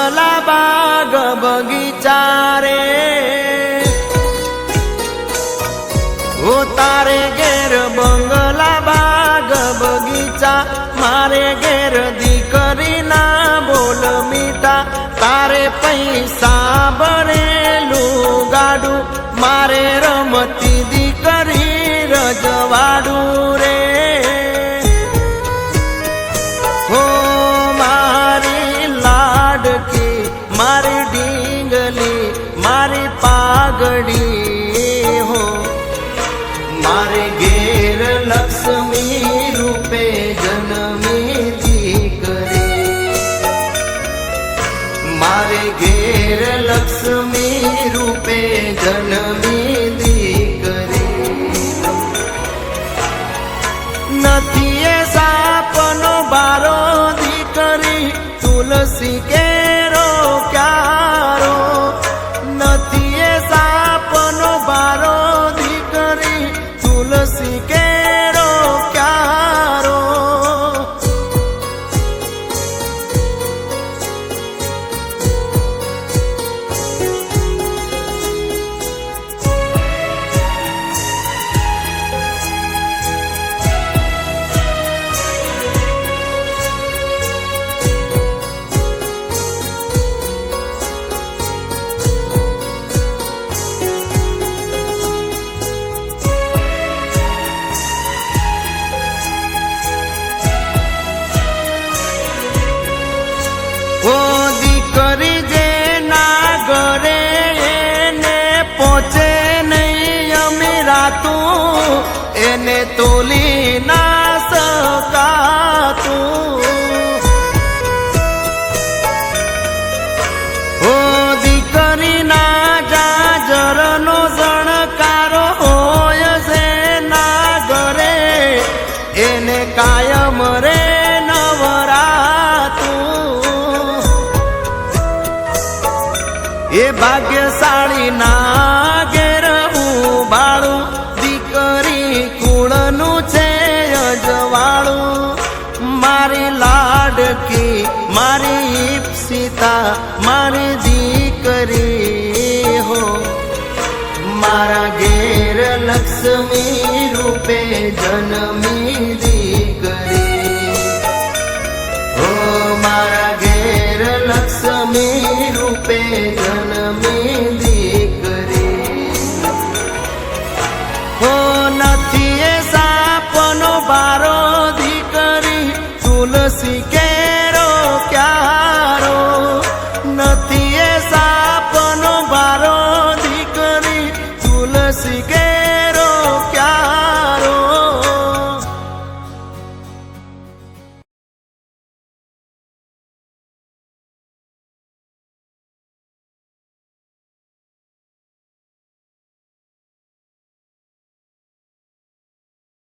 બંગલા બાગ બગીચા રે ઓ તારે ઘેર બંગલા બાગ બગીચા મારે ઘેર દીકરી ના બોલ મીઠા તારે પૈસા ભરેલું ગાડું મારે રમતી દીકરી રજવાડું રે હો મારી લાડકી મારી ડીંગલી મારી પાઘડી હો મારે ઘેર લક્ષ્મી રૂપે જન્મી દીકરી મારે ઘેર લક્ષ્મી રૂપે જન્મી દીકરી નથી એ સાપનો બારો દીકરી તુલસી કેરો ક્યારો નથી એ સાપનો બારો દીકરી તુલસી કેરો ક્યારો ઓ દીકરી જે ના ઘરે એને પહોંચે નહીં અમીરાતું એને તોલી ના શકાતું ઓ દીકરી ના જાજરનો જણકારો હોય છે ના ઘરે એને કાયમ રે એ ભાગ્યશાળી ના ઘેર ઉબાળું દીકરી કુળનું છે અજવાળું મારી લાડકી મારી ઈપ્સિતા મારી દીકરી હો મારા ઘેર લક્ષ્મી રૂપે જન્મી દી